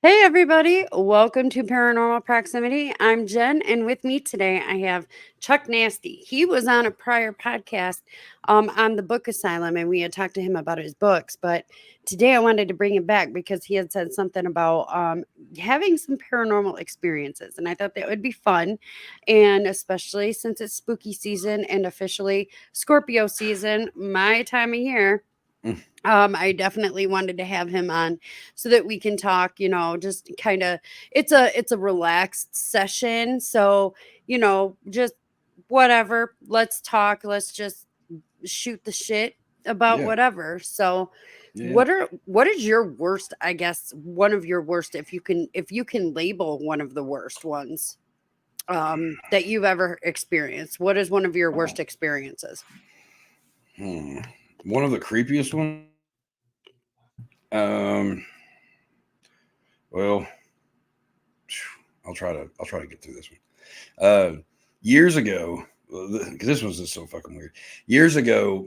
Hey, everybody. Welcome to Paranormal Proximity. I'm Jen, and with me today I have Chuck Nasty. He was on a prior podcast on the Book Asylum, and we had talked to him about his books. But today I wanted to bring him back because he had said something about having some paranormal experiences, and I thought that would be fun. And especially since it's spooky season and officially Scorpio season, my time of year. Mm. I definitely wanted to have him on so that we can talk, just kind of it's a relaxed session. So, just whatever. Let's talk. Let's just shoot the shit about Yeah, whatever. So, yeah. what is your worst, I guess, one of your worst if you can label one of the worst ones that you've ever experienced. What is one of your worst experiences? Hmm. One of the creepiest ones. Well, I'll try to get through this one. Years ago, because this was just so fucking weird. Years ago,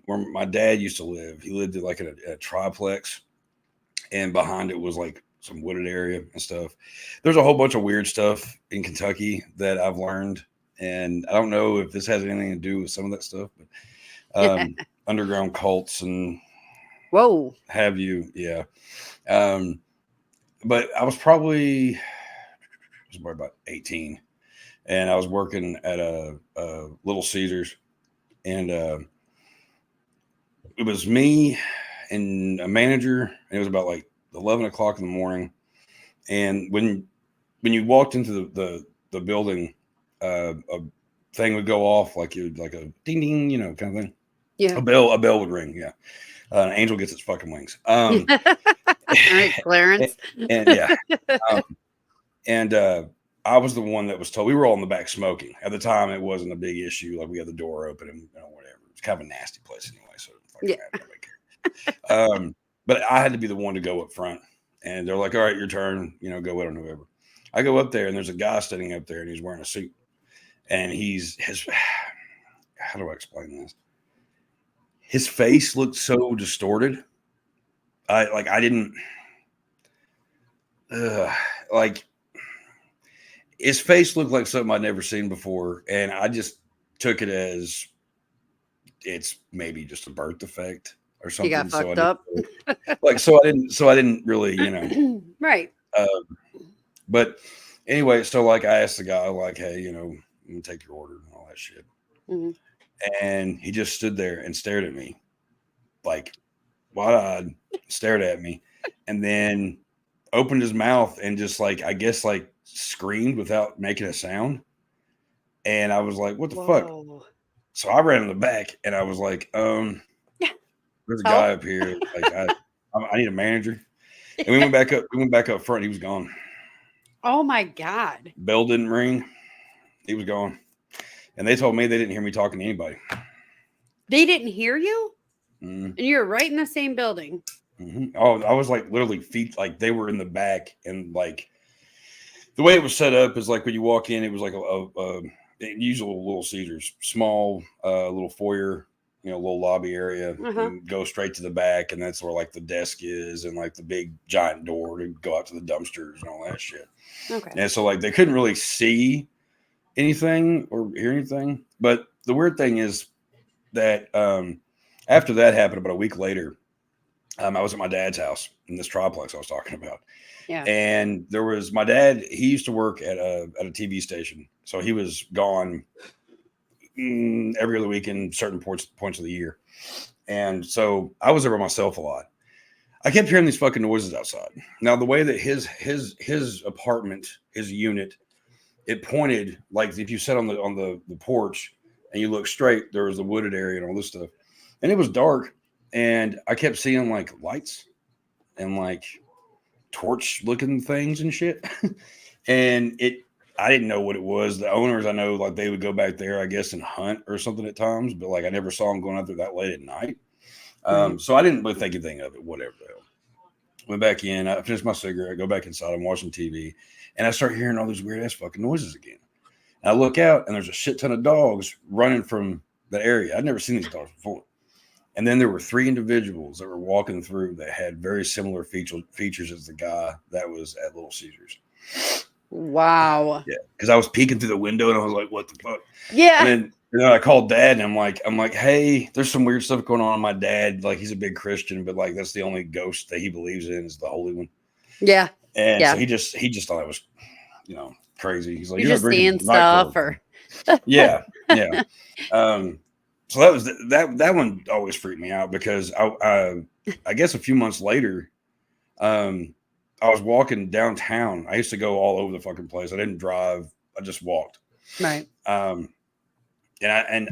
where my dad used to live, he lived in like in a triplex, and behind it was like some wooded area and stuff. There's a whole bunch of weird stuff in Kentucky that I've learned, and I don't know if this has anything to do with some of that stuff, but underground cults and Whoa. have you, yeah. Um, but I was probably about 18, and I was working at a Little Caesars, and it was me and a manager, and it was about like 11 o'clock in the morning. And when you walked into the building, a thing would go off like you like a ding ding, kind of thing. Yeah. A bell would ring. Yeah, an angel gets its fucking wings. All right, Clarence. and yeah, um, and I was the one that was told. We were all in the back smoking at the time. It wasn't a big issue. Like we had the door open and whatever. It's kind of a nasty place anyway, so it didn't fucking Yeah. matter. Nobody cared. But I had to be the one to go up front, and they're like, "All right, your turn. Go in on whoever." I go up there, and there's a guy standing up there, and he's wearing a suit, and he's his. How do I explain this? His face looked so distorted. I didn't like his face looked like something I'd never seen before, and I just took it as it's maybe just a birth defect or He got something. So I fucked didn't up. really, so I didn't really, Right. uh, but anyway, so like I asked the guy, like, hey, let me take your order and all that shit. Mhm. And he just stood there and stared at me, like wide-eyed, stared at me, and then opened his mouth and just like I guess like screamed without making a sound. And I was like, what the fuck? Whoa. So I ran in the back and I was like, there's a guy Help. up here. Like I need a manager. And we went back up. We went back up front. He was gone. Oh my God. Bell didn't ring. He was gone. And they told me they didn't hear me talking to anybody. They didn't hear you? Mm-hmm. And you're right in the same building. Mm-hmm. Oh, I was like literally feet. Like they were in the back, and like the way it was set up is like when you walk in, it was like a usual Little Caesars, small little foyer, little lobby area. Uh-huh. You go straight to the back, and that's where like the desk is, and like the big giant door to go out to the dumpsters and all that shit. Okay. And so like they couldn't really see anything or hear anything. But the weird thing is that after that happened, about a week later, I was at my dad's house in this triplex I was talking about, Yeah. and there was my dad. He used to work at a TV station, so he was gone every other weekend, certain points of the year, and so I was there by myself a lot. I kept hearing these fucking noises outside. Now the way that his apartment, his unit, it pointed like if you sat on the porch and you look straight, there was the wooded area and all this stuff, and it was dark, and I kept seeing like lights and like torch looking things and shit. And I didn't know what it was. The owners, I know, like they would go back there, I guess, and hunt or something at times, but like I never saw them going out there that late at night. Right. So I didn't really think anything of it, whatever the hell. Went back in, I finished my cigarette, go back inside, I'm watching TV, and I start hearing all these weird ass fucking noises again. And I look out, and there's a shit ton of dogs running from the area. I'd never seen these dogs before. And then there were three individuals that were walking through that had very similar features as the guy that was at Little Caesars. Wow. Yeah, because I was peeking through the window and I was like, "What the fuck?" And Yeah. then I called Dad and I'm like, "Hey, there's some weird stuff going on." My dad, like, he's a big Christian, but like that's the only ghost that he believes in is the Holy One. Yeah. And so Yeah. he just thought it was, crazy. He's like, You're "You're not just drinking seeing NyQuil." stuff or Yeah, yeah. Um, so that was that one always freaked me out because I guess a few months later, um, I was walking downtown. I used to go all over the fucking place. I didn't drive. I just walked. right. Um, and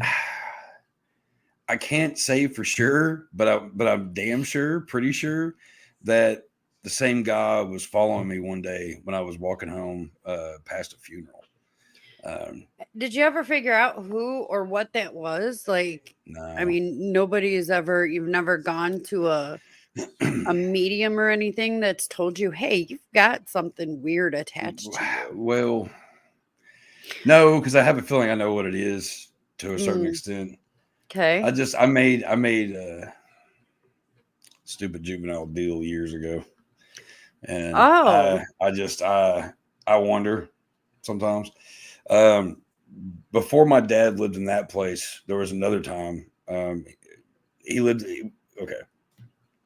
I can't say for sure, but I'm damn sure, pretty sure that the same guy was following me one day when I was walking home past a funeral. Um, Did you ever figure out who or what that was? Like, I no, mean, you've never gone to a medium or anything that's told you, hey, you've got something weird attached to you. well, no, because I have a feeling I know what it is to a certain Mm, extent. okay. I made a stupid juvenile deal years ago, and Oh, I wonder sometimes. Um, Before my dad lived in that place, there was another time. He lived okay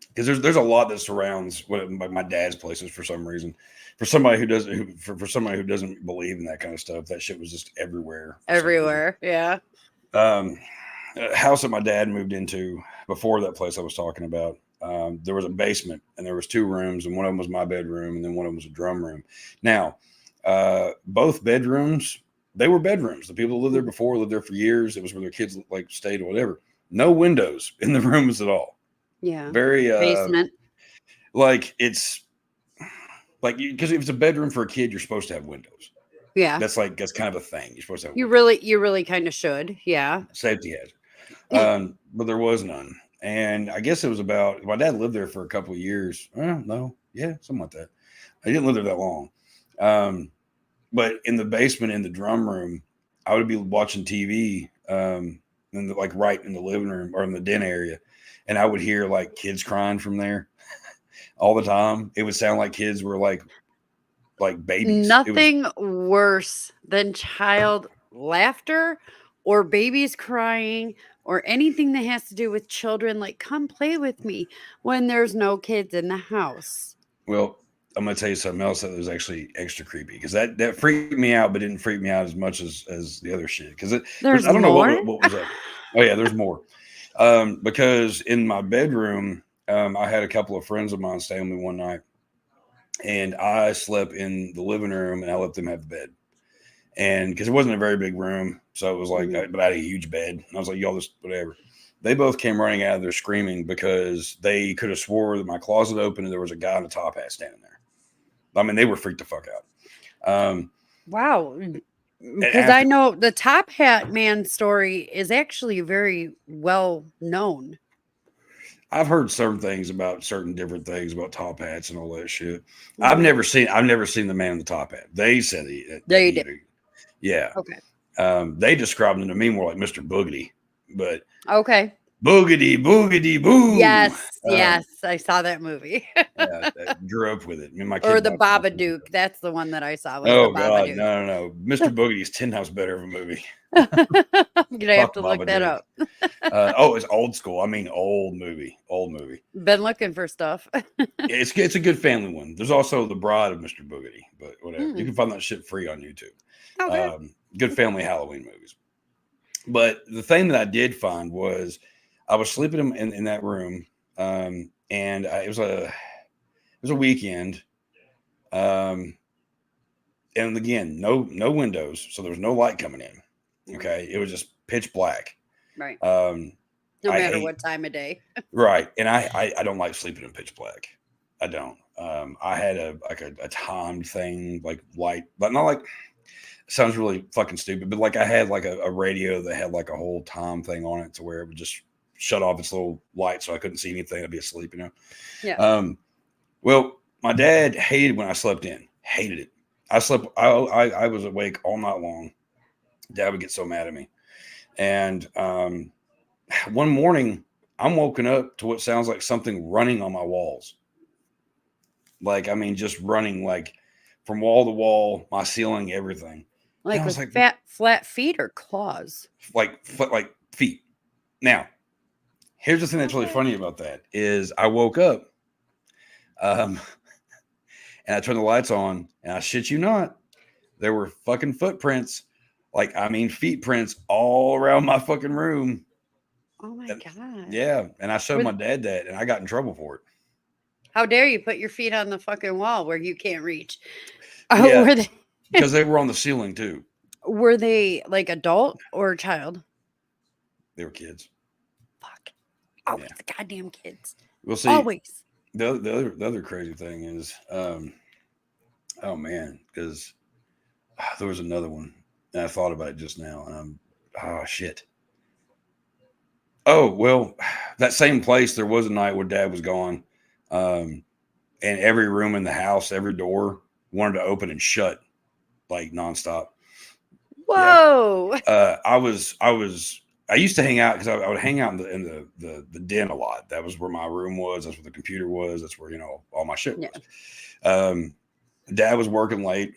because there's a lot that surrounds what my dad's places for some reason. For somebody who doesn't believe in that kind of stuff, that shit was just everywhere for some reason. everywhere. Yeah. Um, House that my dad moved into before that place I was talking about. There was a basement and there was two rooms, and one of them was my bedroom, and then one of them was a drum room. Now, both bedrooms, they were bedrooms. The people who lived there before lived there for years. It was where their kids like stayed or whatever. No windows in the rooms at all. Yeah. Very Basement. like it's like because if it's a bedroom for a kid, you're supposed to have windows. Yeah. That's kind of a thing. You're supposed to have windows. You really kind of should. Yeah. Safety hazard. But there was none. And I guess it was about my dad lived there for a couple of years. No, yeah, something like that. I didn't live there that long. Um, but in the basement, in the drum room, I would be watching TV, like right in the living room or in the den area, and I would hear like kids crying from there all the time. It would sound like kids were like babies. It was Nothing worse than child laughter or babies crying or anything that has to do with children. Like, come play with me when there's no kids in the house. well. I'm gonna tell you something else that was actually extra creepy because that freaked me out, but didn't freak me out as much as the other shit. Because there's There's I don't know more? what was up. Oh yeah, there's more. Because in my bedroom, I had a couple of friends of mine stay with me one night, and I slept in the living room, and I let them have the bed. And because it wasn't a very big room, so it was like, Mhm. but I had a huge bed. And I was like, y'all just whatever. They both came running out of there screaming because they could have swore that my closet opened and there was a guy in a top hat standing there. I mean, they were freaked the fuck out. Wow. And Because I after know the Top Hat Man story is actually very well known. I've heard certain things about certain different things about top hats and all that shit. Mhm. I've never seen the man in the top hat. They said that They he did. had yeah. Okay. They described him to me more like Mr. Boogedy, but Okay. boogedy boogedy boo. Yes. Yes. I saw that movie. I grew up with it. Me and my Or kid the watched it. Babadook. That's the one that I saw was the Oh God, Babadook. no. Mr. Boogedy is 10 times better of a movie. I'm gonna have Fuck to look that Babadook. up. It's old school. I mean, old movie. Been looking for stuff. It's a good family one. There's also The Bride of Mr. Boogedy, but whatever. You Mm, can find that shit free on YouTube. okay. Good family Halloween movies. But the thing that I did find was I was sleeping in that room, and it was a weekend, um, and again, no windows, so there was no light coming in. Mm, Okay, it was just pitch black. right. Um, No I matter hate what time of day. right, and I don't like sleeping in pitch black. I don't. I had a timed thing like light, but not like sounds really fucking stupid, but like I had like a radio that had like a whole time thing on it to where it would just shut off its little light so I couldn't see anything. I'd be asleep. Yeah. Um, well, my dad hated when I slept in. Hated it. I slept. I was awake all night long. Dad would get so mad at me. And one morning, I'm woken up to what sounds like something running on my walls. Like, I mean, just running like from wall to wall, my ceiling, everything. And I Like was with like, flat feet or claws? like feet. Now, here's the thing that's really Okay. funny about that is I woke up, um, and I turned the lights on, and I shit you not, there were fucking footprints, like I mean feet prints all around my fucking room. Oh my And god. yeah, and I showed Were my dad that, and I got in trouble for it. How dare you put your feet on the fucking wall where you can't reach? Yeah, Were they because they were on the ceiling too. were they like adult or child? They were kids. Fuck. Always Yeah. the goddamn kids. We'll see. Always. The other crazy thing is, oh man, because there was another one, and I thought about it just now, and oh shit. Oh well, that same place. There was a night where Dad was gone, um, and every room in the house, every door wanted to open and shut like nonstop. Yeah. Whoa. I used to hang out because I would hang out in the den a lot. That was where my room was. That's where the computer was. That's where all my shit Yeah. was. Um, Dad was working late,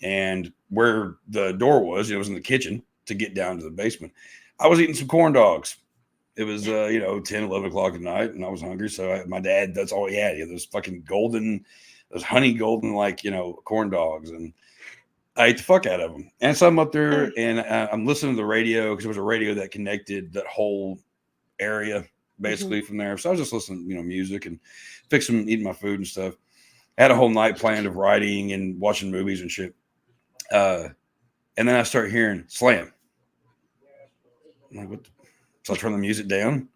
and where the door was, it was in the kitchen to get down to the basement. I was eating some corn dogs. It was 10, 11 o'clock at night, and I was hungry. So my dad, that's all he had. He had those fucking golden, those honey golden like corn dogs, and I ate the fuck out of them. And so I'm up there, and I'm listening to the radio because there was a radio that connected that whole area Mhm. basically from there. So I was just listening, music and fixing, eating my food and stuff. I had a whole night planned of writing and watching movies and shit. Uh, and then I start hearing slam. I'm like, what? So I turn the music down,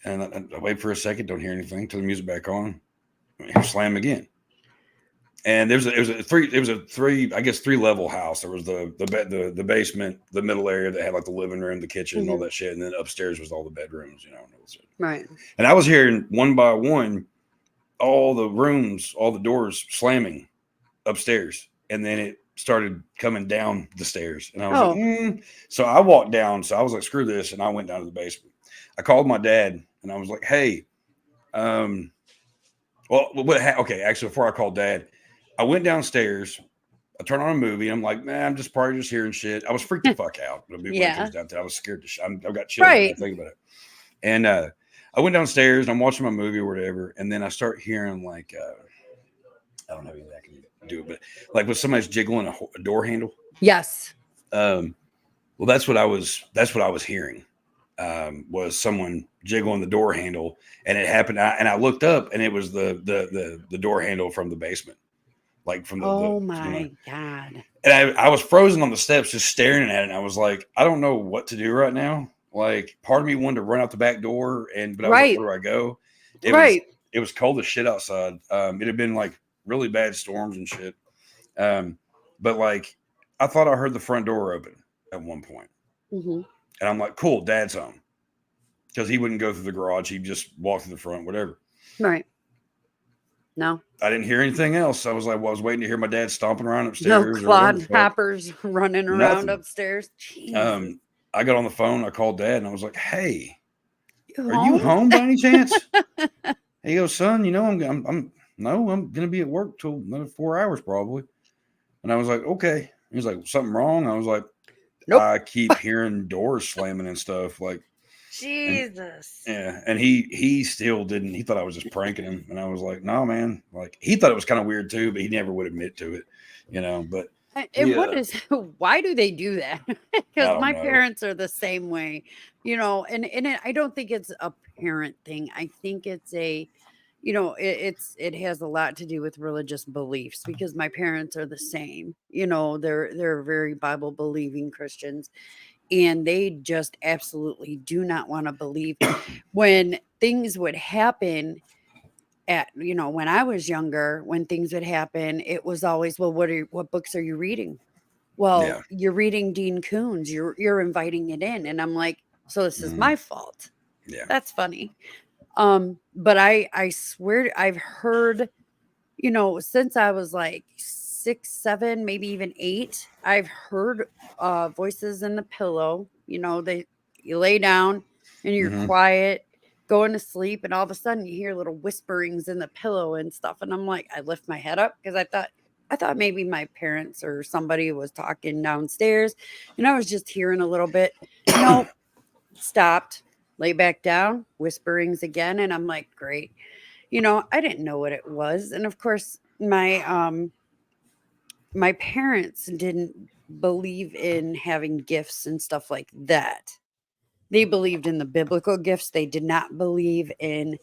and I wait for a second, don't hear anything, turn the music back on, I hear slam again. And it was a three, I guess, 3 level house. There was the basement, the middle area that had like the living room, the kitchen, and all Mhm. that shit, and then upstairs was all the bedrooms, Right. and I was hearing one by one all the rooms, all the doors slamming upstairs, and then it started coming down the stairs, and I was like, Oh, So I walked down. So I was like, screw this, and I went down to the basement. I called my dad, and I was like, hey, um, okay, actually, before I called Dad, I went downstairs. I turned on a movie. I'm like, man, I'm just probably just hearing shit. I was freaked the fuck out when it comes yeah. down to it. I was scared to shit. I've got chills when I Right. think about it. And I went downstairs and I'm watching my movie or whatever. And then I start hearing like, I don't know if I can do it, but like when somebody's jiggling a door handle. Yes. Um, well, that's what I was hearing. Was someone jiggling the door handle, and it happened. And I looked up, and it was the door handle from the basement, like from Oh the. my god. And I was frozen on the steps, just staring at it. And I was like, I don't know what to do right now. Like, part of me wanted to run out the back door, but I was like, Right. where do I go? It was Right. it was cold as shit outside. It had been like really bad storms and shit. Um, but like, I thought I heard the front door open at one point, Mhm. and I'm like, cool, Dad's home, because he wouldn't go through the garage. He'd just walk through the front, whatever. Right. No. I didn't hear anything else. I was like, well, I was waiting to hear my dad stomping around No upstairs or whatever the clod fuck. hoppers running around Nothing. upstairs. Jesus. Um, I got on the phone. I called Dad, and I was like, "Hey, You are you home? home by any chance?" He goes, "Son, I'm no, I'm gonna be at work till another 4 hours probably." And I was like, "Okay." He was like, "Something wrong?" I was like, Nope. "I keep hearing doors slamming and stuff." Like, and Jesus. yeah, and he still didn't. He thought I was just pranking him, and I was like, "No, man." Like, he thought it was kind of weird too, but he never would admit to it. But And he, what is why do they do that? I Because don't my know. parents are the same way, I don't think it's a parent thing. I think it's it has a lot to do with religious beliefs because my parents are the same. They're very Bible believing Christians, and they just absolutely do not want to believe when things would happen when I was younger, when things would happen, it was always, well, what books are you reading? Well, Yeah. you're reading Dean Koontz, you're inviting it in. And I'm like, so this is Mhm. my fault. Yeah. That's funny. But I swear I've heard, since I was like 6, 7, maybe even 8, I've heard voices in the pillow. They you lay down and you're Hmm. quiet, going to sleep, and all of a sudden you hear little whisperings in the pillow and stuff. And I'm like, I lift my head up because I thought maybe my parents or somebody was talking downstairs, and I was just hearing a little bit. No, stopped, lay back down, whisperings again, and I'm like, great. I didn't know what it was. And of course, my parents didn't believe in having gifts and stuff like that. They believed in the biblical gifts. They did not believe in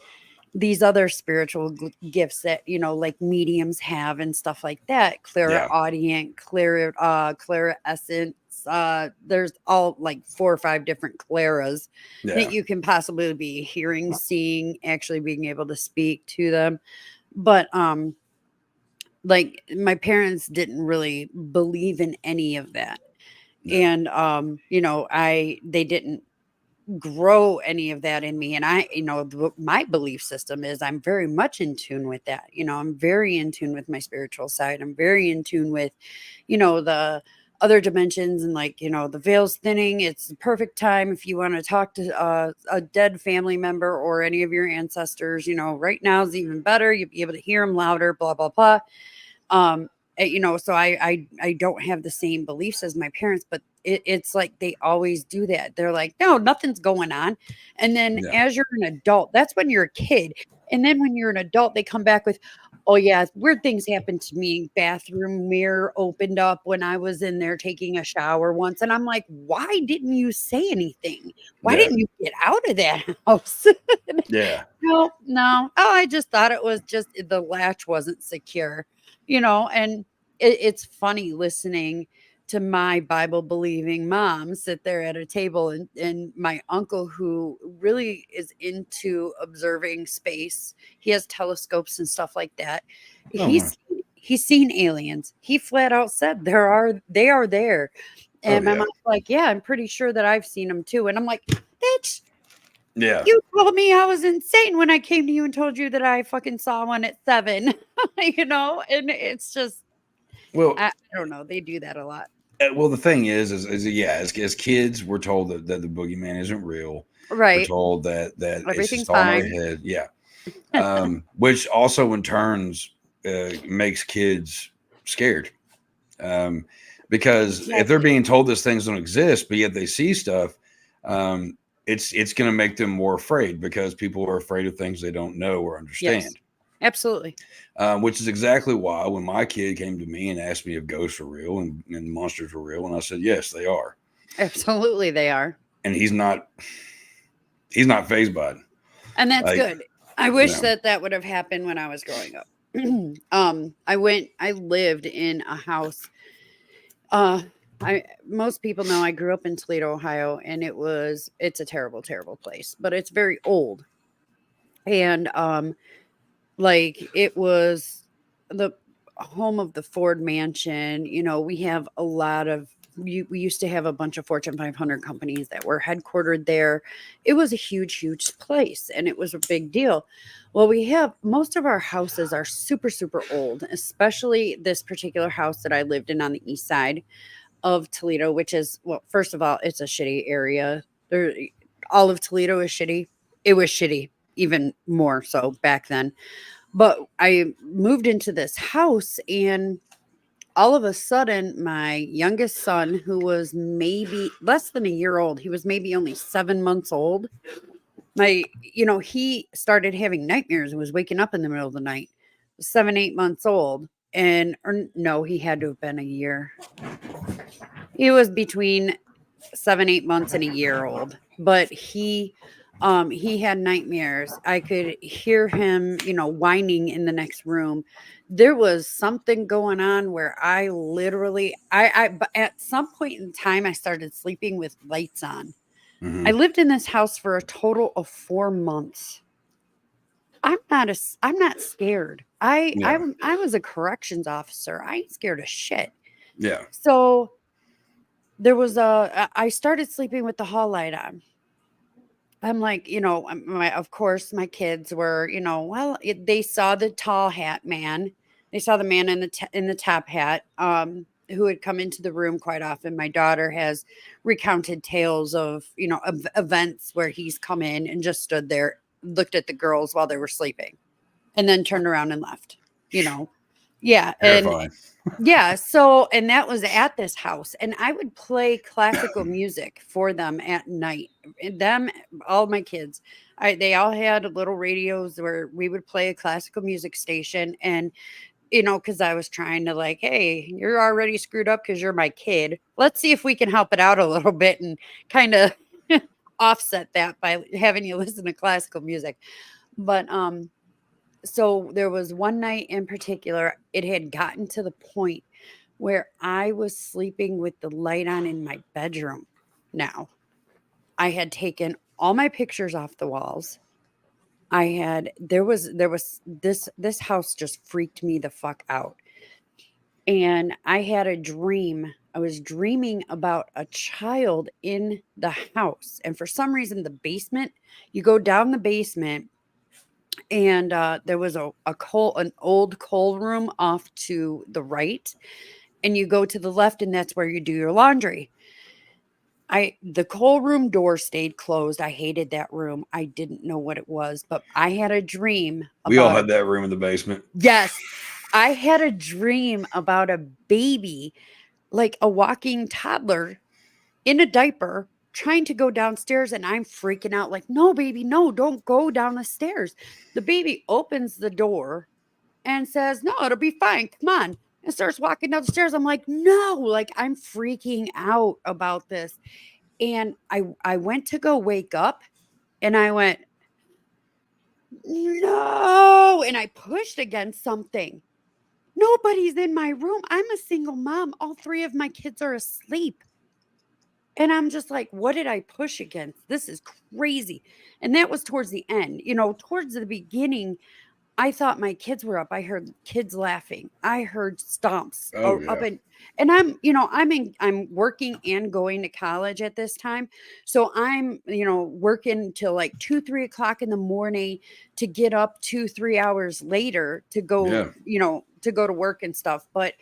these other spiritual gifts that, like mediums have and stuff like that. Yeah. Clairaudient, clairessence. There's all like 4 or 5 different claras that Yeah. you can possibly be hearing, seeing, actually being able to speak to them. But like my parents didn't really believe in any of that. Yeah. And I they didn't grow any of that in me. And my belief system is I'm very much in tune with that. I'm very in tune with my spiritual side. I'm very in tune with, the other dimensions, and like, the veil's thinning. It's the perfect time if you want to talk to a dead family member or any of your ancestors. Right now is even better. You'll be able to hear them louder, blah, blah, blah. So I don't have the same beliefs as my parents, but it's like they always do that. They're like, no, nothing's going on. And then Yeah. as you're an adult, that's when you're a kid. And then when you're an adult, they come back with, oh yeah, weird things happened to me. Bathroom mirror opened up when I was in there taking a shower once. And I'm like, why didn't you say anything? Why Yeah. didn't you get out of that house? Yeah. No, no. Oh, I just thought it was just the latch wasn't secure, and it's funny listening to my Bible believing mom sit there at a table, and my uncle, who really is into observing space, he has telescopes and stuff like that. Oh, nice. He's seen aliens. He flat out said they are there. Oh, And my yeah. mom's like, yeah, I'm pretty sure that I've seen them too. And I'm like, bitch, Yeah. you told me I was insane when I came to you and told you that I fucking saw one at 7, and it's just, Well, I don't know. They do that a lot. well, the thing is yeah, as kids, we're told that the boogeyman isn't real. We're Right. told that it's just Everything's all in our fine. head. Yeah. Which also in turns makes kids scared. Um, because if they're Exactly. being told these things don't exist, but yet they see stuff, um, it's going to make them more afraid because people are afraid of things they don't know or Yes. understand. Absolutely. Which is exactly why when my kid came to me and asked me if ghosts are real and monsters were real, and I said yes, they are, Absolutely, they are. and he's not phased by it. And that's Like, good. I you wish know, that that would have happened when I was growing up. I lived in a house. Uh, most people know I grew up in Toledo, Ohio, and it's a terrible, terrible place, but it's very old. And like it was the home of the Ford Mansion. We have a lot of we used to have a bunch of Fortune 500 companies that were headquartered there. It was a huge, huge place, and it was a big deal. Well, we have most of our houses are super, super old, especially this particular house that I lived in on the east side of Toledo, which is, well, first of all, it's a shitty area. There, all of Toledo is shitty. It was shitty, even more so back then. But I moved into this house, and all of a sudden, my youngest son, who was maybe less than a year old, he was maybe only 7 months old. He started having nightmares and was waking up in the middle of the night. 7, 8 months old. And or no, he had to have been a year. He was between 7, 8 months and a year old. But he had nightmares. I could hear him, whining in the next room. There was something going on where I literally but at some point in time I started sleeping with lights on. I hmm lived in this house for a total of 4 months. I'm not scared. yeah, I was a corrections officer. I ain't scared of shit. yeah, So I started sleeping with the hall light on. I'm like, of course, my kids were, well, they saw the tall hat man. They saw the man in in the top hat, who had come into the room quite often. My daughter has recounted tales of, events where he's come in and just stood there. looked at the girls while they were sleeping and then turned around and left, you know? Yeah. And Terrifying. yeah, so and that was at this house, and I would play classical music for them at night. And them, all my kids, they all had little radios where we would play a classical music station, and because I was trying to like, hey, you're already screwed up because you're my kid. Let's see if we can help it out a little bit and kind of offset that by having you listen to classical music. But so there was one night in particular, it had gotten to the point where I was sleeping with the light on in my bedroom. Now, I had taken all my pictures off the walls. I had there was this house just freaked me the fuck out. And I had a dream. I was dreaming about a child in the house. And for some reason the basement, you go down the basement and there was an old coal room off to the right, and you go to the left and that's where you do your laundry. The coal room door stayed closed. I hated that room. I didn't know what it was, but I had a dream We all about had that room in the basement. yes, I had a dream about a baby, like a walking toddler in a diaper trying to go downstairs, and I'm freaking out like, no baby, no, don't go down the stairs. The baby opens the door and says, no, it'll be fine, come on, and starts walking down the stairs. I'm like, no, like I'm freaking out about this. And I went to go wake up, and I went, no, and I pushed against something. Nobody's in my room. I'm a single mom. All three of my kids are asleep. And I'm just like, what did I push against? This is crazy. And that was towards the end. Towards the beginning, I thought my kids were up. I heard kids laughing. I heard stomps Oh up yeah. and I'm working and going to college at this time. So I'm, working till like 2, 3 o'clock in the morning to get up 2, 3 hours later to go, Yeah. to go to work and stuff. But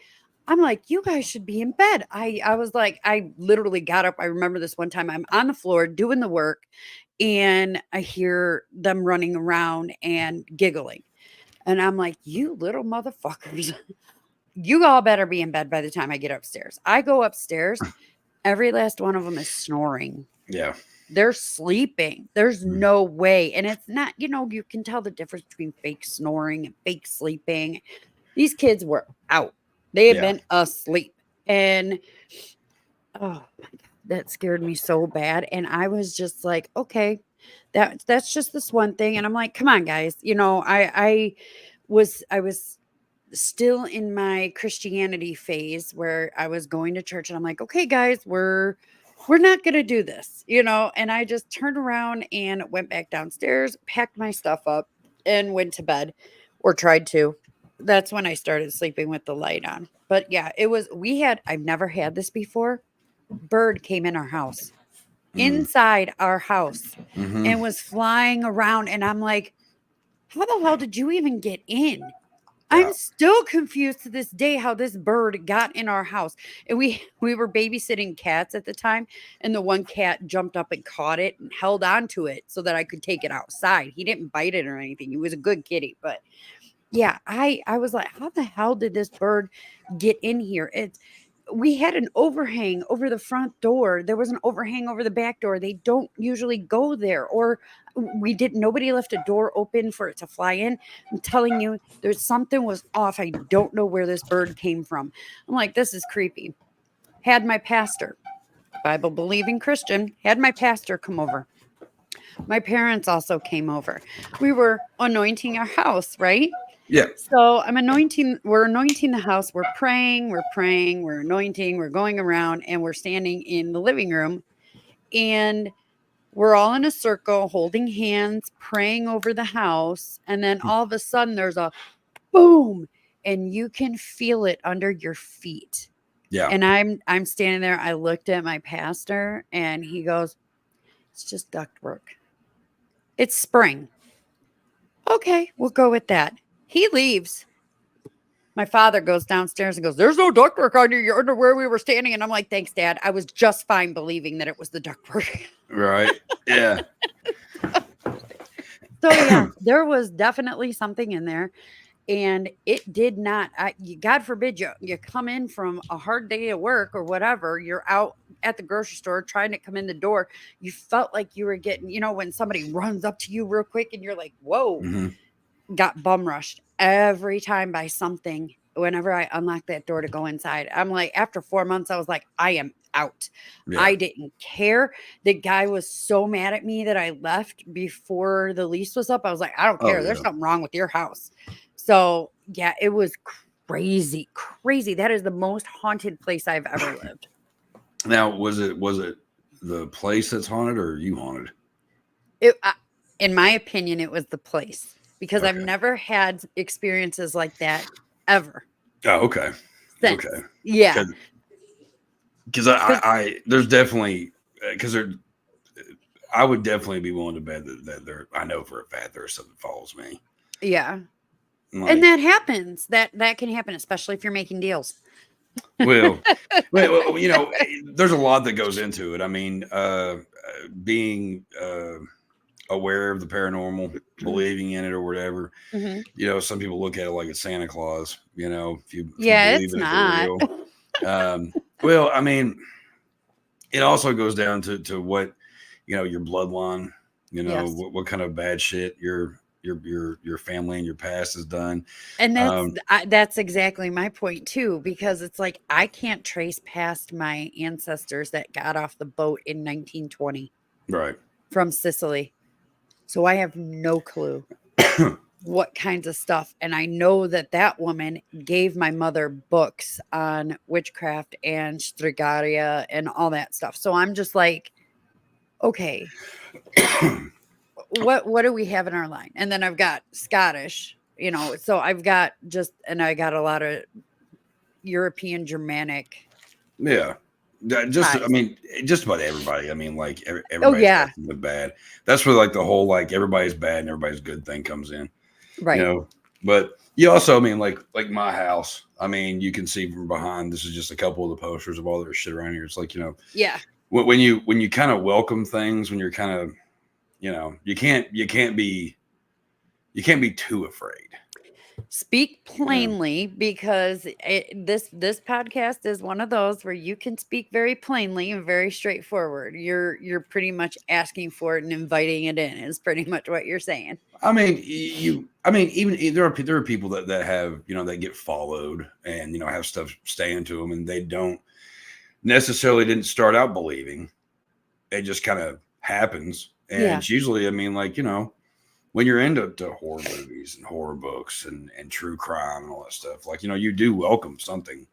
I'm like, you guys should be in bed. I was like, I literally got up. I remember this one time I'm on the floor doing the work and I hear them running around and giggling. And I'm like, you little motherfuckers, you all better be in bed by the time I get upstairs. I go upstairs. Every last one of them is snoring. Yeah. They're sleeping. There's Mm. no way. And it's not, you can tell the difference between fake snoring and fake sleeping. These kids were out. They had Yeah. been asleep. And oh my God, that scared me so bad. And I was just like, okay, that's just this one thing. And I'm like, come on, guys. I was still in my Christianity phase where I was going to church and I'm like, okay, guys, we're not going to do this, and I just turned around and went back downstairs, packed my stuff up and went to bed, or tried to. That's when I started sleeping with the light on. But yeah, I've never had this before. Bird came in our house, Mm. inside our house, Mm-hmm. and was flying around. And I'm like, how the hell did you even get in? Yeah. I'm still confused to this day how this bird got in our house. And we were babysitting cats at the time, and the one cat jumped up and caught it and held on to it so that I could take it outside. He didn't bite it or anything. He was a good kitty, but yeah, I was like, how the hell did this bird get in here? We had an overhang over the front door. There was an overhang over the back door. They don't usually go there. Or nobody left a door open for it to fly in. I'm telling you, there's something was off. I don't know where this bird came from. I'm like, this is creepy. Had my pastor, Bible believing Christian, had my pastor come over. My parents also came over. We were anointing our house, right? Yeah. So we're anointing the house. We're praying, we're anointing, we're going around, and we're standing in the living room, and we're all in a circle holding hands, praying over the house. And then all of a sudden there's a boom, and you can feel it under your feet. Yeah. And I'm standing there. I looked at my pastor and he goes, it's just ductwork. It's spring. Okay, we'll go with that. He leaves. My father goes downstairs and goes, there's no ductwork under where we were standing. And I'm like, thanks, Dad. I was just fine believing that it was the ductwork. Right. Yeah. So yeah, there was definitely something in there. And it did not God forbid you come in from a hard day at work or whatever, you're out at the grocery store trying to come in the door, you felt like you were getting, when somebody runs up to you real quick and you're like, whoa. Hmm. Got bum rushed every time by something whenever I unlocked that door to go inside. I'm like, after 4 months, I was like, I am out. Yeah. I didn't care. The guy was so mad at me that I left before the lease was up. I was like, I don't Oh care. There's yeah. something wrong with your house. So yeah, it was crazy, crazy. That is the most haunted place I've ever lived. Now, was it the place that's haunted, or you haunted? It, in my opinion, it was the place because I've Okay. never had experiences like that ever Oh, okay. Okay. since. Yeah. Because I there's definitely because there I would definitely be willing to bet that there I know for a fact there's something that follows me. Yeah. And Like, that happens. That can happen, especially if you're making deals. well, there's a lot that goes into it. I mean, being aware of the paranormal, believing in it or whatever. Mhm. Some people look at it like it's Santa Claus. If you Yeah, believe it's in it for not. real. Well, I mean, it also goes down to what your bloodline. Yes. What kind of bad shit your family and your past has done. And Um, that's exactly my point too, because it's like I can't trace past my ancestors that got off the boat in 1920 right. from Sicily. So I have no clue what kinds of stuff. And I know that that woman gave my mother books on witchcraft and Strigaria and all that stuff. So I'm just like, okay, what do we have in our line? And then I've got Scottish, so I got a lot of European Germanic Yeah. I ties. mean, just about everybody. I mean, like Oh everybody's got yeah, something bad. That's where like the whole like everybody's bad and everybody's good thing comes in. You right. know, but you also, I mean, like my house. I mean, you can see from behind. This is just a couple of the posters of all their shit around here. It's like Yeah. when you kind of welcome things, when you're kind of you can't be too afraid. Speak You know, plainly because this podcast is one of those where you can speak very plainly and very straightforward. You're pretty much asking for it and inviting it in is pretty much what you're saying. I mean, I mean, even there are people that have that get followed and have stuff staying to them, and they don't necessarily didn't start out believing. It just kind of happens, and Yeah. it's usually, I mean, like when you're into horror movies and horror books and true crime and all that stuff, like you do welcome something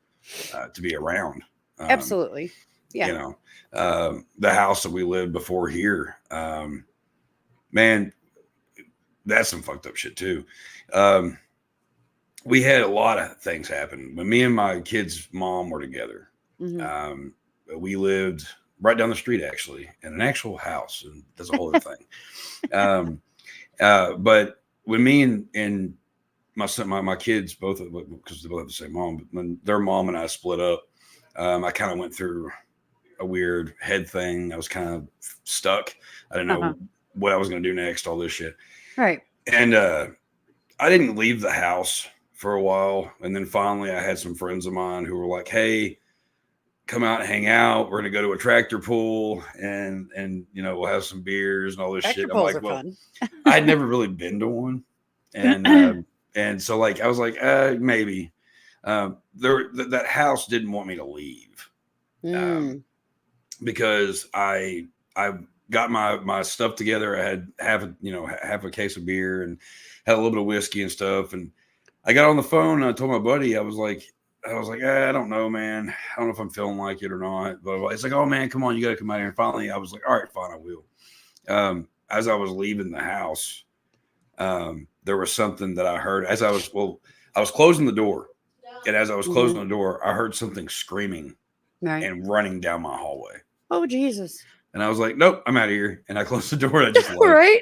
to be around. Um, Absolutely. you Yeah. know, the house that we lived before here, man, that's some fucked up shit too. Um, we had a lot of things happen when me and my kids' mom were together. Hmm. Um, we lived right down the street, actually, in an actual house, and that's a whole other thing. Um, but when me and my son, my kids both, because they both have the same mom, but when their mom and I split up, I kind of went through a weird head thing. I was kind of stuck. I didn't Uh-huh. know what I was going to do next. All this shit, Right. and I didn't leave the house for a while, and then finally, I had some friends of mine who were like, "Hey, come out and hang out. We're gonna go to a tractor pool, and we'll have some beers and all this Tractor shit." I'm pulls like, are "Well, fun. I'd never really been to one, and and so like I was like, maybe." That house didn't want me to leave, um, Mm. because I got my stuff together. I had half a case of beer and had a little bit of whiskey and stuff. And I got on the phone and I told my buddy, I was like, I don't know, man. I don't know if I'm feeling like it or not. But it's like, oh man, come on, you got to come out here. And finally, I was like, all right, fine, I will. As I was leaving the house, there was something that I heard I was closing the door, and as I was Hmm. closing the door, I heard something screaming Right. and running down my hallway. Oh Jesus. And I was like, nope, I'm out of here. And I closed the door and I just left. Right.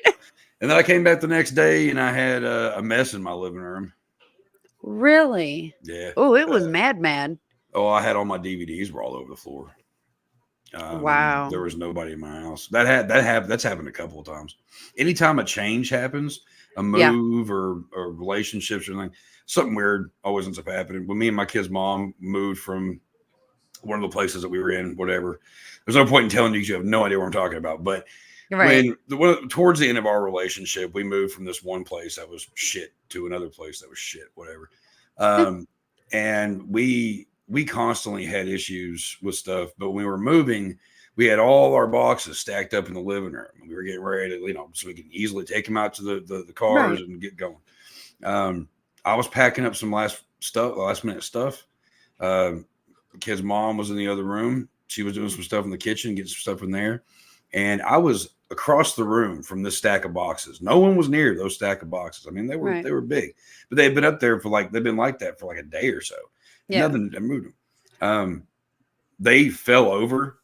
And then I came back the next day and I had a mess in my living room. Really? Yeah. Oh, it was Uh, mad. I had all my DVDs were all over the floor. There Wow. was nobody in my house. That's happened a couple of times. Anytime a change happens, a Yeah. move or relationships or anything, something weird always ends up happening. When me and my kid's mom moved from one of the places that we were in, whatever, there's no point in telling you 'cause you have no idea what I'm talking about. But Right. towards the end of our relationship, we moved from this one place that was shit to another place that was shit, whatever. Um, and we constantly had issues with stuff. But when we were moving, we had all our boxes stacked up in the living room. We were getting ready to, so we could easily take them out to the cars Right. and get going. Um, I was packing up some last minute stuff. Um, the kid's mom was in the other room. She was doing some stuff in the kitchen, getting some stuff in there, and I was across the room from this stack of boxes. No one was near those stack of boxes. I mean, Right. they were big, but they had been up there for they've been like that for like a day or so, and Yeah. nothing had moved them. They fell over,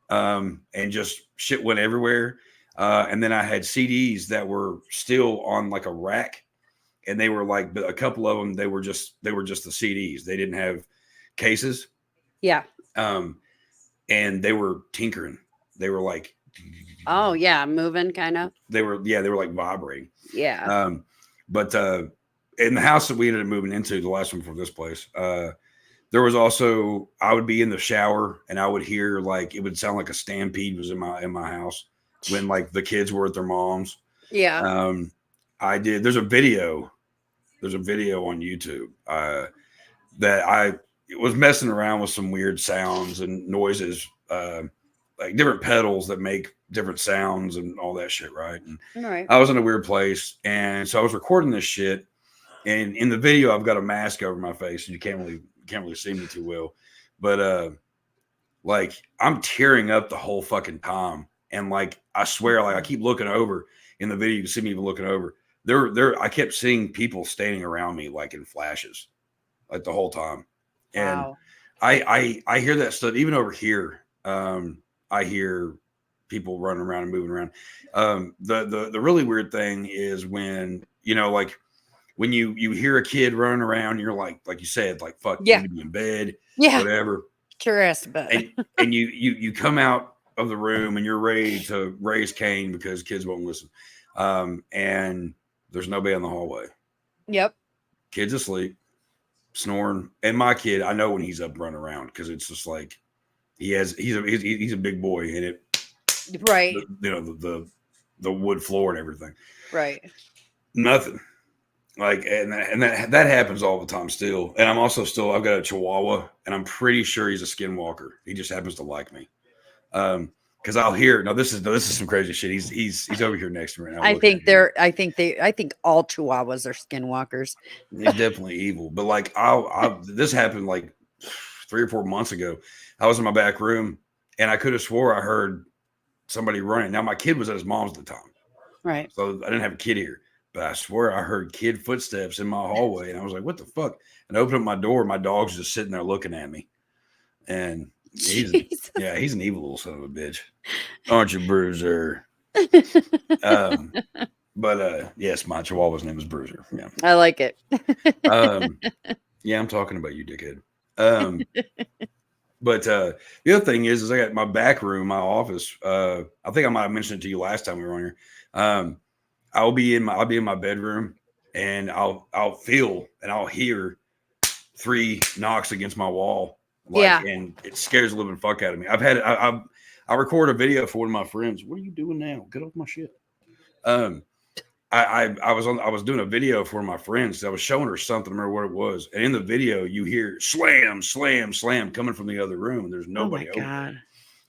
and just shit went everywhere. And then I had CDs that were still on like a rack, and they were like, but a couple of them they were just the CDs. They didn't have cases. Yeah. Um, and they were tinkering. They were like, Oh, yeah. Moving kind of. they were like vibrating. Yeah. Um, but in the house that we ended up moving into, the last one for this place, there was also, I would be in the shower and I would hear like it would sound like a stampede was in my house when like the kids were at their mom's. Yeah. Um, there's a video on YouTube that I was messing around with some weird sounds and noises, like different pedals that make different sounds and all that shit, right? And Right. I was in a weird place, and so I was recording this shit. And in the video, I've got a mask over my face, and you can't really see me too well. But like I'm tearing up the whole fucking time, and like I swear, like I keep looking over in the video. You can see me even looking over. I kept seeing people standing around me like in flashes, like the whole time. And Wow. I hear that stuff even over here. I hear people running around and moving around. The really weird thing is when like when you hear a kid running around, you're like you said, like fuck, you Yeah. need to be in bed, Yeah. whatever, Curious, but and you come out of the room and you're ready to raise Cain because kids won't listen, and there's nobody in the hallway. yep. Kids asleep, snoring, and my kid, I know when he's up running around because it's just like he's a big boy, and Right. the wood floor and everything. Right. Nothing. Like that happens all the time still. And I've got a Chihuahua, and I'm pretty sure he's a skinwalker. He just happens to like me. Because I'll hear now. This is some crazy shit. He's over here next to me right now. I'm I looking at think him. I think all Chihuahuas are skinwalkers. He's definitely evil. But like this happened like 3 or 4 months ago. I was in my back room, and I could have swore I heard somebody running. Now my kid was at his mom's at the time, Right. so I didn't have a kid here. But I swear I heard kid footsteps in my hallway, and I was like, "What the fuck?" And I opened up my door. My dog's just sitting there looking at me, and Jesus. he's an evil little son of a bitch, aren't you, Bruiser? Um, but yes, my Chihuahua's name is Bruiser. Yeah, I like it. um, yeah, I'm talking about you, dickhead. Um, but the other thing is I got my back room, my office. I think I might have mentioned it to you last time we were on here. Um, I'll be in my bedroom, and I'll feel and I'll hear three knocks against my wall, Yeah. and it scares the living fuck out of me. I record a video for one of my friends. What are you doing now? Get off my shit. Um, I was doing a video for one of my friends. I was showing her something. I remember what it was, and in the video you hear slam, slam, slam coming from the other room, and there's Oh my nobody over god.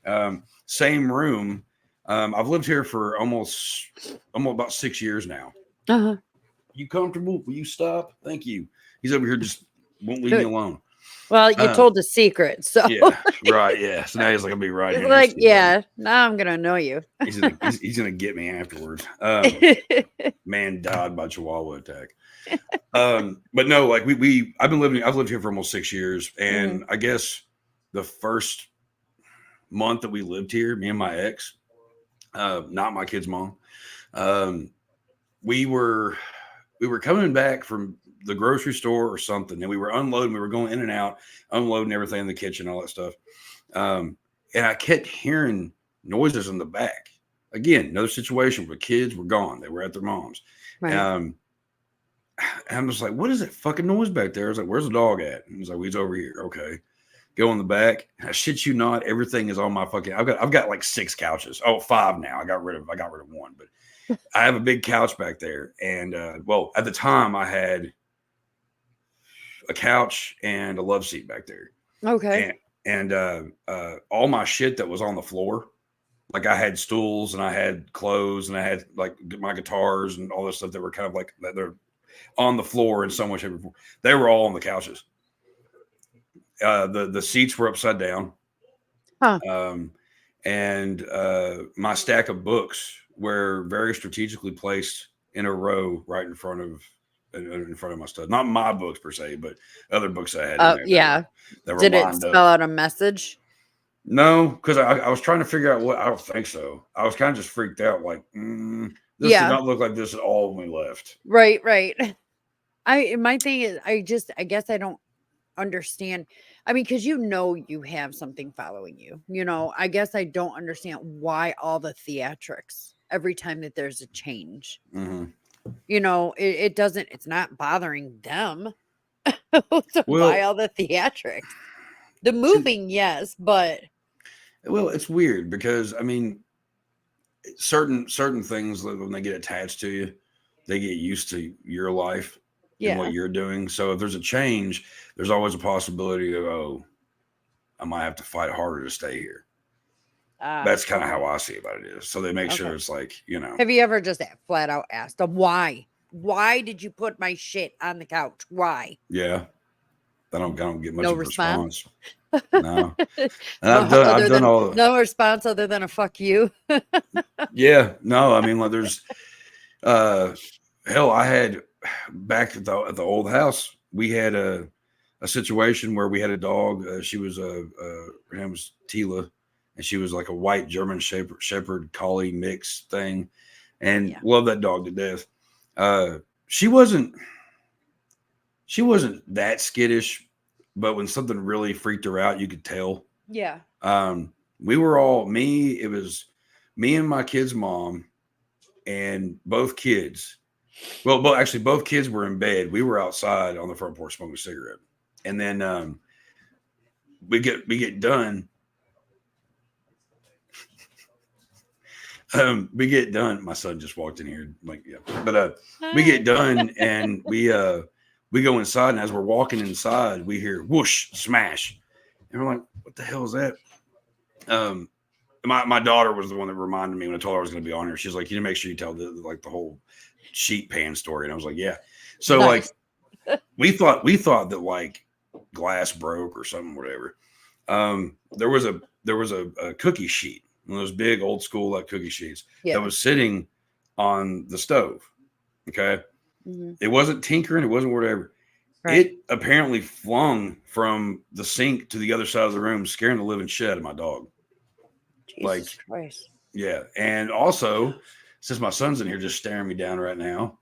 there. Same room. I've lived here for almost about 6 years now. Uh-huh. You comfortable? Will you stop? Thank you. He's over here just won't leave me Good. alone. Well, you told the secret, so Yeah, right. Yeah. So now he's like, I'll be right here. like, Next to you, buddy. yeah. Now I'm gonna annoy you. He's gonna get me afterwards. Man died by Chihuahua attack. But no, like I've lived here for almost 6 years, and I guess the first month that we lived here, me and my ex, not my kid's mom, um, we were coming back from the grocery store or something, and we were unloading. We were going in and out, unloading everything in the kitchen, all that stuff. Um, and I kept hearing noises in the back. Again, another situation where kids were gone. They were at their mom's. Right. Um, and I'm just like, what is that fucking noise back there? I was like, where's the dog at? And he's like, well, he's over here. Okay. Go in the back. And I shit you not, everything is on my fucking. I've got like 6 couches. Oh, 5 now. I got rid of one, but I have a big couch back there. And well, at the time I had a couch and a love seat back there. Okay. And all my shit that was on the floor, like I had stools and I had clothes and I had like my guitars and all this stuff that were kind of like that they're on the floor in so much. They were all on the couches. The seats were upside down. Huh. Um, and my stack of books were very strategically placed in a row right in front of my stuff. Not my books per se, but other books I had in there Yeah. that were Did it lined up. spell out a message? No, because I was trying to figure out what. I don't think so. I was kind of just freaked out. Like, this did Yeah. not look like this at all when we left. Right. My thing is, I guess I don't understand. I mean, because you have something following you. I guess I don't understand why all the theatrics every time that there's a change. Mm-hmm. It doesn't. It's not bothering them. So why Well, all the theatrics? The moving, yes, but it's weird because I mean, certain things when they get attached to you, they get used to your life and what yeah. you're doing. So if there's a change, there's always a possibility of I might have to fight harder to stay here. That's kind of Okay. how I see about it is. So they make Okay. sure it's like Have you ever just flat out asked them why? Why did you put my shit on the couch? Why? yeah. I don't get much No of a response. response. No, and Well, I've done all. no response other than a fuck you. Yeah, no, I mean, like, there's uh, hell, I had back at the old house, we had a situation where we had a dog. She was her name was Tila, and she was like a white German Shepherd Collie mix thing, and Yeah. love that dog to death. Uh, she wasn't she wasn't that skittish, but when something really freaked her out, you could tell. Yeah. We were all me. It was me and my kid's mom, and both kids. Well, actually, both kids were in bed. We were outside on the front porch smoking a cigarette, and then we get done. We get done. My son just walked in here, like yeah. But we get done, and we go inside, and as we're walking inside, we hear whoosh, smash, and we're like, "What the hell is that?" Um, my daughter was the one that reminded me when I told her I was going to be on here. She's like, "You need to make sure you tell the whole sheet pan story," and I was like, "Yeah." So like Nice. we thought that like glass broke or something, whatever. There was a cookie sheet, one of those big old school like cookie sheets that Yeah. was sitting on the stove. Okay, Mhm. it wasn't tinkering, it wasn't whatever. Right. It apparently flung from the sink to the other side of the room, scaring the living shit out of my dog. Like, Jesus Christ. yeah, and also since my son's in here just staring me down right now,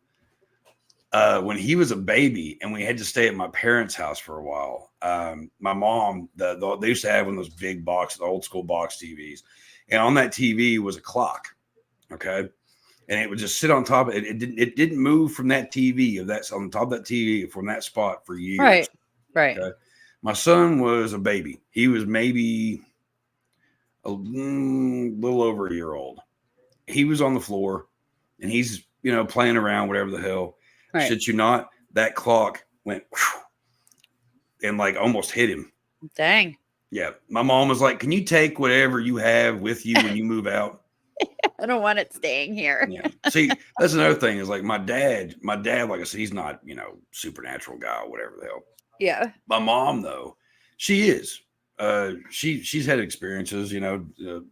when he was a baby and we had to stay at my parents' house for a while, my mom, they used to have one of those big box, the old school box TVs. And on that TV was a clock. Okay. And it would just sit on top of it. It didn't move from that TV of that on top of that TV from that spot for years. Right. Right. Okay. My son was a baby. He was maybe little over a year old. He was on the floor and he's, playing around, whatever the hell. Right. Shit you not, that clock went and like almost hit him. Dang. Yeah. My mom was like, "Can you take whatever you have with you when you move out?" I don't want it staying here. Yeah. See, that's another thing is like my dad, like I said, he's not, supernatural guy or whatever the hell. Yeah. My mom, though, she is. She's had experiences,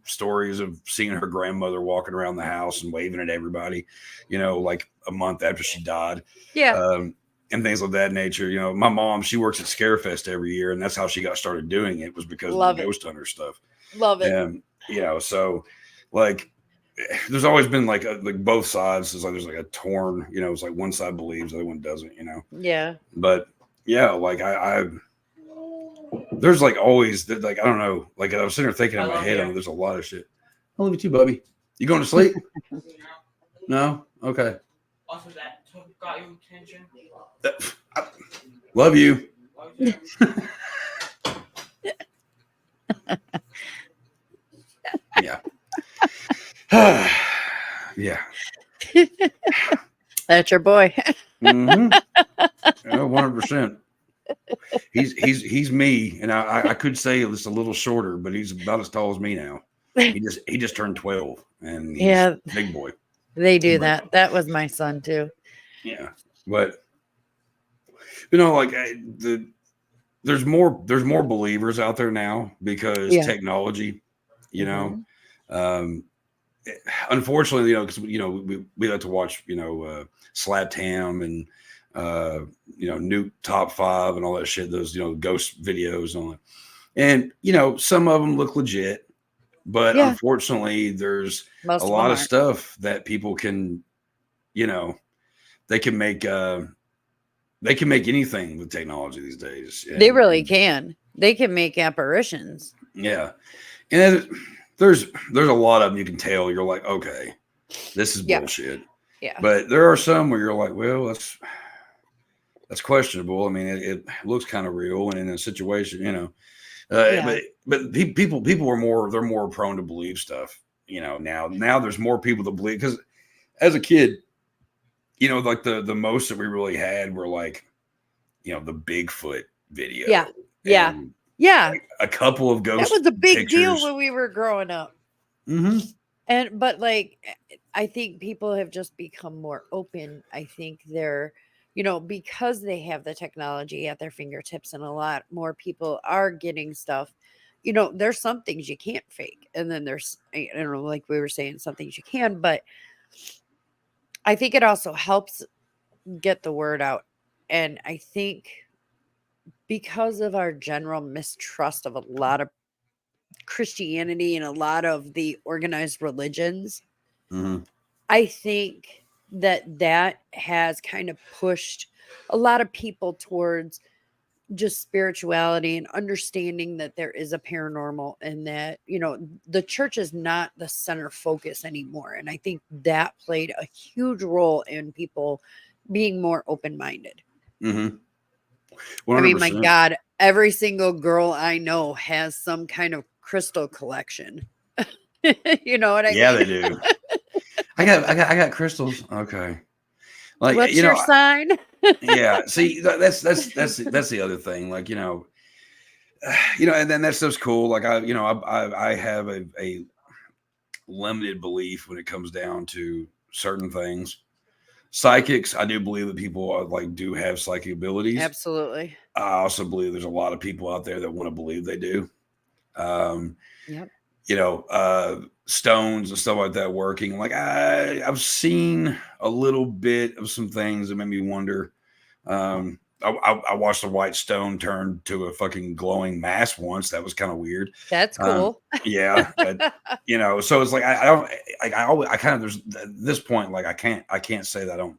stories of seeing her grandmother walking around the house and waving at everybody, like a month after she died. Yeah. And things of that nature. My mom, she works at Scarefest every year, and that's how she got started doing it was because Love of the it. ghost hunter stuff. Love it. And so like there's always been like both sides. It's like there's like a torn, it's like one side believes, the other one doesn't, Yeah. But yeah, like there's like always like I don't know. Like I was sitting there thinking I in my love head, you. there's a lot of shit. I love you too, Bubby. You going to sleep? No. Okay. Also, that got you attention. I love you. Love you. Yeah. Yeah. That's your boy. Mm-hmm. 100%. He's me, and I could say it's a little shorter, but he's about as tall as me now. He just turned 12, and he's Yeah, a big boy. they do But that. That was my son too. yeah, but like there's more believers out there now because Yeah. technology, you know. Mhm. Um, Unfortunately, because we like to watch Slap Tam and Nuke Top Five and all that shit. Those ghost videos on it, and some of them look legit, but Yeah, unfortunately, there's a most of them lot of aren't. stuff that people can you know they can make anything with technology these days, They and, really and can. They can make apparitions. yeah, and there's a lot of them you can tell you're like, okay, this is Yeah, bullshit. yeah, But there are some where you're like, well, that's questionable. I mean, it looks kind of real, and in a situation, yeah, but people are more prone to believe stuff. Now there's more people that believe because as a kid, like the most that we really had were like, the Bigfoot yeah, video yeah, and yeah. like a couple of That ghost was a big deal pictures. when we were growing up. Mm-hmm. But like I think people have just become more open. I think they're, because they have the technology at their fingertips and a lot more people are getting stuff. There's some things you can't fake. And then there's, I don't know, like we were saying, some things you can, but I think it also helps get the word out. And I think because of our general mistrust of a lot of Christianity and a lot of the organized religions, Mm-hmm. I think that has kind of pushed a lot of people towards just spirituality and understanding that there is a paranormal and that, the church is not the center focus anymore. And I think that played a huge role in people being more open minded. Mm-hmm. One I hundred mean, my percent. God, every single girl I know has some kind of crystal collection. You know what I Yeah, mean? they do. I got crystals. Okay. Like What's your sign? yeah. See, that's the other thing. Like and then that stuff's cool. Like I have a limited belief when it comes down to certain things. Psychics, I do believe that people like do have psychic abilities. Absolutely. I also believe there's a lot of people out there that want to believe they do. Um, Yep. Stones and stuff like that working. Like I've seen a little bit of some things that made me wonder. I watched a white stone turn to a fucking glowing mass once. That was kind of weird. That's Um, cool. yeah, so it's like I don't like I always I kind of there's at this point like I can't say that I don't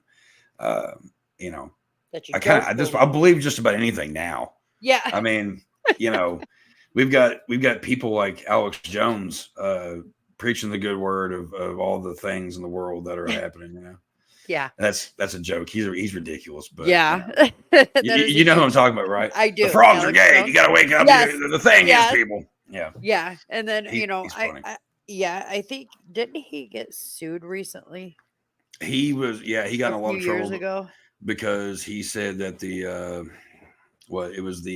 uh, you know That you I kind of don't I believe. believe just about anything now. Yeah. I mean, you know, we've got people like Alex Jones preaching the good word of all the things in the world that are happening. Yeah. That's a joke. He's ridiculous, but Yeah. That is a you know who I'm huge talking about, right? I The do. frogs are Alex gay. You Jones. got to wake up. Yes. The thing is, Yes. people. Yeah, Yeah. And then, he's funny. yeah, I think didn't he get sued recently He was he got a in a lot few of years trouble ago? because he said that it was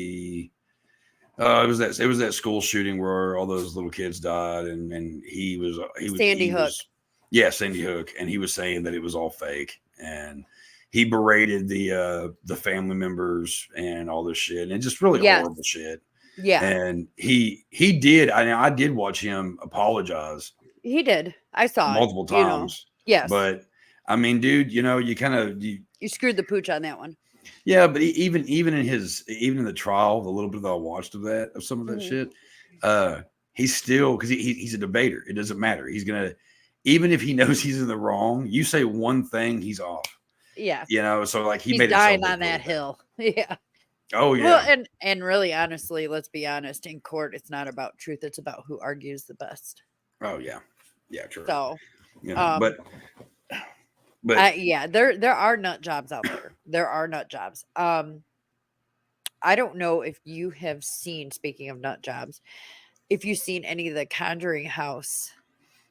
it was that school shooting where all those little kids died, and Sandy he Hook. was Sandy Hook, and he was saying that it was all fake, and he berated the family members and all this shit, and just really Yes. horrible shit. Yeah. And he did. I did watch him apologize He did. I saw it, multiple times, Yes. but I mean, dude, you kind of You screwed the pooch on that one. yeah, but even in the trial, the little bit that I watched of some of that Mhm. shit, uh, he's still because he's a debater. It doesn't matter. He's gonna even if he knows he's in the wrong. You say one thing, he's off. Yeah. So like he He's made himself dying look on really that bad. hill. Yeah. Oh Well, yeah, and really, honestly, let's be honest. In court, it's not about truth; it's about who argues the best. oh yeah, yeah, true. So, You know, um, but yeah, there are nut jobs out there. There are nut jobs. I don't know if you have seen. Speaking of nut jobs, if you've seen any of the Conjuring House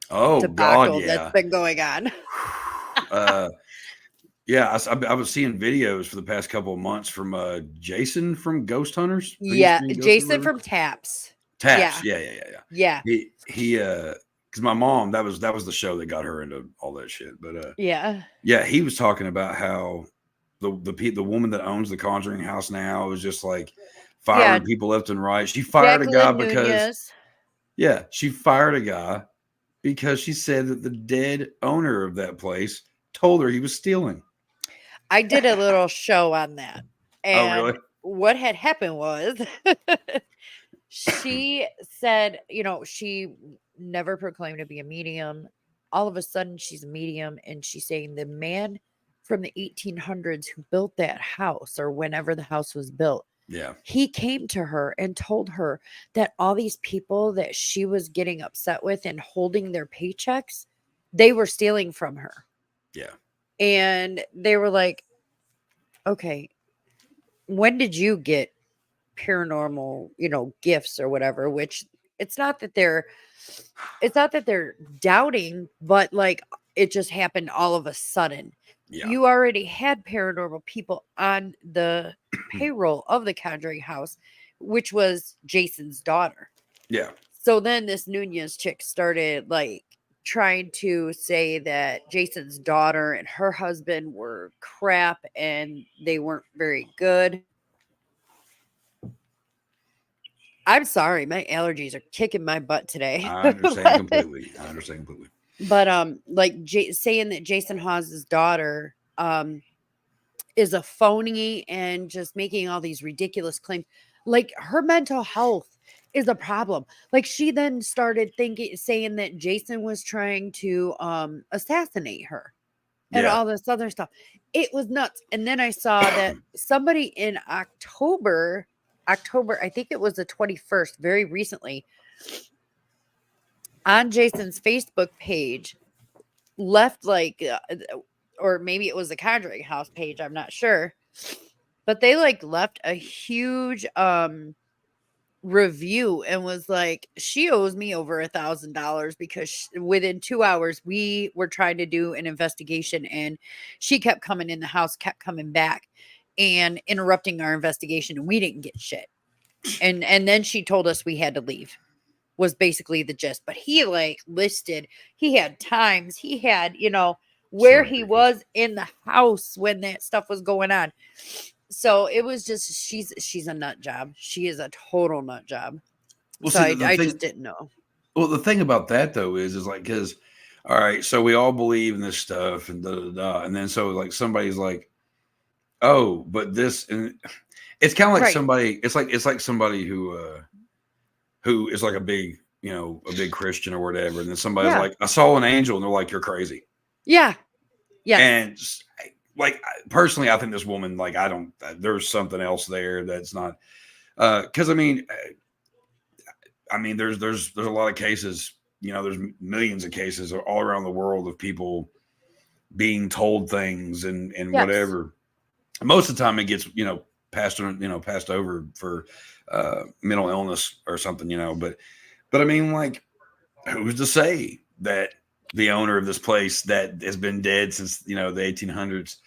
oh God, debacle that's yeah. been going on. uh, yeah, I was seeing videos for the past couple of months from Jason from Ghost Hunters, who used Yeah, to be in Ghost Jason Hunters. from Taps. Taps, Yeah, yeah, yeah, yeah, yeah. yeah, He because my mom, that was the show that got her into all that shit. But yeah, yeah, he was talking about how the woman that owns the Conjuring House now is just like yeah. firing people left and right. She fired a guy Jacqueline because Nunez. she fired a guy because she said that the dead owner of that place told her he was stealing. I did a little show on that, Oh, and really? what had happened was she said, she never proclaimed to be a medium. All of a sudden, she's a medium, and she's saying the man from the 1800s who built that house, or whenever the house was built, Yeah, he came to her and told her that all these people that she was getting upset with and holding their paychecks, they were stealing from her. yeah, And they were like, okay, when did you get paranormal, gifts or whatever? Which it's not that they're it's not that they're doubting, but like it just happened all of a sudden. yeah, You already had paranormal people on the payroll of the Conjuring House, which was Jason's daughter. yeah. So then this Nunez chick started like trying to say that Jason's daughter and her husband were crap and they weren't very good. I'm sorry, my allergies are kicking my butt today. I understand completely. I understand completely. But like saying that Jason Hawes's daughter is a phony and just making all these ridiculous claims. Like her mental health is a problem. Like she then started saying that Jason was trying to assassinate her and Yeah, all this other stuff. It was nuts. And then I saw that somebody in October, I think it was the 21st, very recently, on Jason's Facebook page left or maybe it was the Conjuring House page, I'm not sure. But they like left a huge review and was like, she owes me over $1,000 because within 2 hours we were trying to do an investigation and she kept coming in the house, kept coming back and interrupting our investigation, and we didn't get shit. And then she told us we had to leave, was basically the gist. But he like listed, he had times, he had, so where he ridiculous. was in the house when that stuff was going on. So it was just she's a nut job. She is a total nut job. Well, So see, I the I thing. just didn't know. Well, the thing about that though is like because, all right, so we all believe in this stuff and da da da, and then so like somebody's like, oh, but this, and it's kind of like Right. somebody. It's like somebody who is like a big Christian or whatever, and then somebody's Yeah. like, I saw an angel, and they're like, you're crazy. Yeah. Yes. And like personally, I think this woman, like, I don't. There's something else there that's not. Because I mean, there's a lot of cases. There's millions of cases all around the world of people being told things and Yes. whatever. Most of the time, it gets passed over for mental illness or something. But I mean, like, who's to say that the owner of this place that has been dead since the 1800s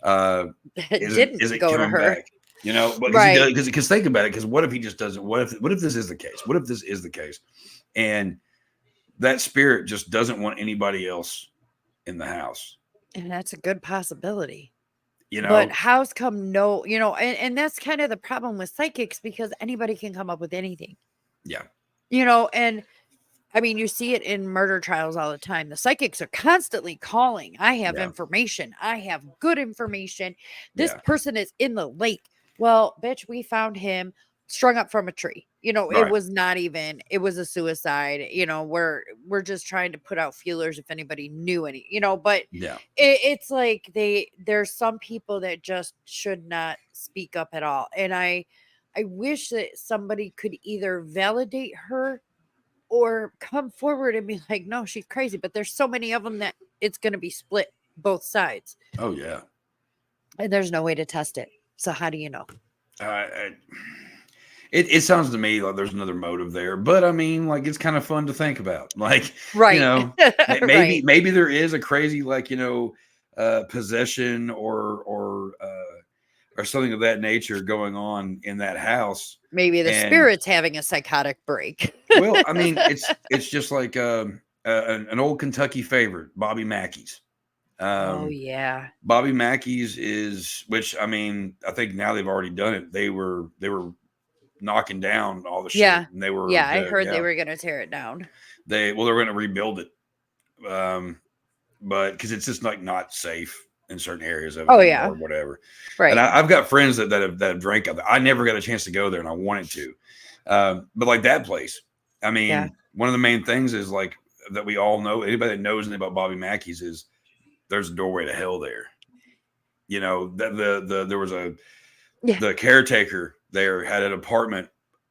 uh, It isn't didn't go to coming her. back? But because he Right. does, because think about it. Because what if he just doesn't? What if this is the case? What if this is the case? And that spirit just doesn't want anybody else in the house. And that's a good possibility. You But know? how's come no, and that's kind of the problem with psychics because anybody can come up with anything. Yeah, And I mean, you see it in murder trials all the time. The psychics are constantly calling. I have yeah, information. I have good information. This yeah, person is in the lake. Well, bitch, we found him strung up from a tree. It Right. was not even, it was a suicide. We're just trying to put out feelers if anybody knew any, but Yeah. it's like there's some people that just should not speak up at all. And I wish that somebody could either validate her or come forward and be like, no, she's crazy. But there's so many of them that it's going to be split both sides. Oh yeah. And there's no way to test it. So how do you know? I, it sounds to me like there's another motive there, but I mean, like it's kind of fun to think about. Like, Right. Right. maybe there is a crazy possession or something of that nature going on in that house. Maybe the And spirit's having a psychotic break. well, I mean, it's just like an old Kentucky favorite, Bobby Mackey's. Oh Um, yeah. Bobby Mackey's is, which I mean, I think now they've already done it. They were knocking down all the shit, Yeah. and they were Yeah, I heard they yeah were gonna tear it down. they're going to rebuild it, but because it's just like not safe in certain areas of it Oh anymore, yeah. or whatever. And Right. I've got friends that have drank of it. I never got a chance to go there, and I wanted to, but like that place, I Yeah. mean, one of the main things is like that we all know. Anybody that knows anything about Bobby Mackey's is there's a doorway to hell there. There was Yeah. the caretaker there had an apartment,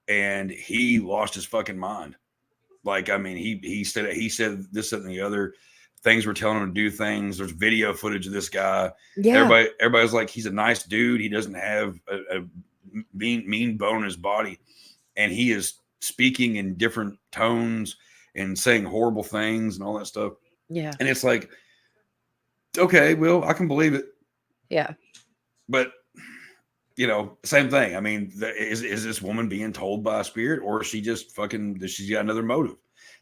and he lost his fucking mind. Like, I mean, he said this, that, and the other. Things were telling him to do things. There's video footage of this guy. Yeah. Everybody's like, he's a nice dude. He doesn't have a mean bone in his body, and he is speaking in different tones and saying horrible things and all that stuff. Yeah. And it's like, okay, well, I can believe it, Yeah. but same thing. I mean, is this woman being told by a spirit, or is she just fucking? Does she got another motive?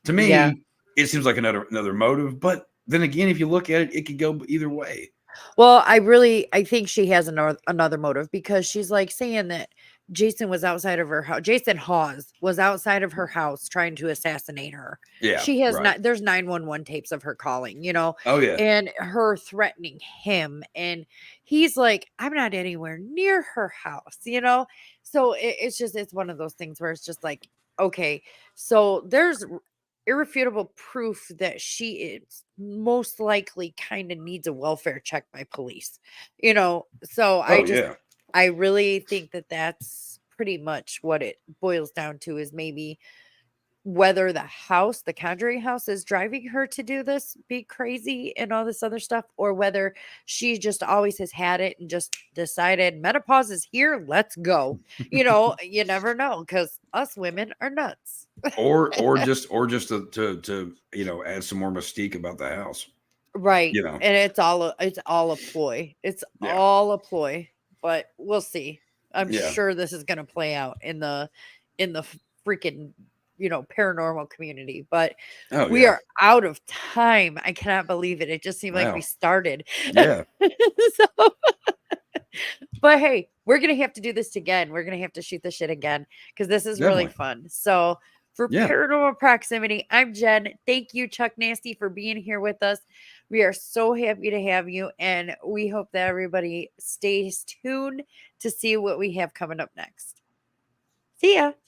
To Yeah. me, it seems like another motive. But then again, if you look at it, it could go either way. Well, I think she has another motive because she's like saying that Jason was outside of her house. Jason Hawes was outside of her house trying to assassinate her. Yeah, She has right. not, there's 911 tapes of her calling, Oh yeah, and her threatening him. And he's like, I'm not anywhere near her house. So it's one of those things where it's just like, okay, so there's irrefutable proof that she is most likely kind of needs a welfare check by police. So oh yeah. I really think that that's pretty much what it boils down to, is maybe whether the Conjuring house is driving her to do this, be crazy and all this other stuff, or whether she just always has had it and just decided menopause is here, let's go. You never know, because us women are nuts. or just to add some more mystique about the house. Right. You know, And it's all a ploy. It's yeah, all a ploy, but we'll see. I'm yeah. sure this is going to play out in the freaking, paranormal community, but Oh we yeah. are out of time. I cannot believe it. It just seemed like we Wow. started. Yeah, So, but hey, we're going to have to do this again. We're going to have to shoot this shit again because this is really definitely. fun. So, for Yeah. Paranormal Proximity, I'm Jen. Thank you, Chuck Nasty, for being here with us. We are so happy to have you, and we hope that everybody stays tuned to see what we have coming up next. See ya.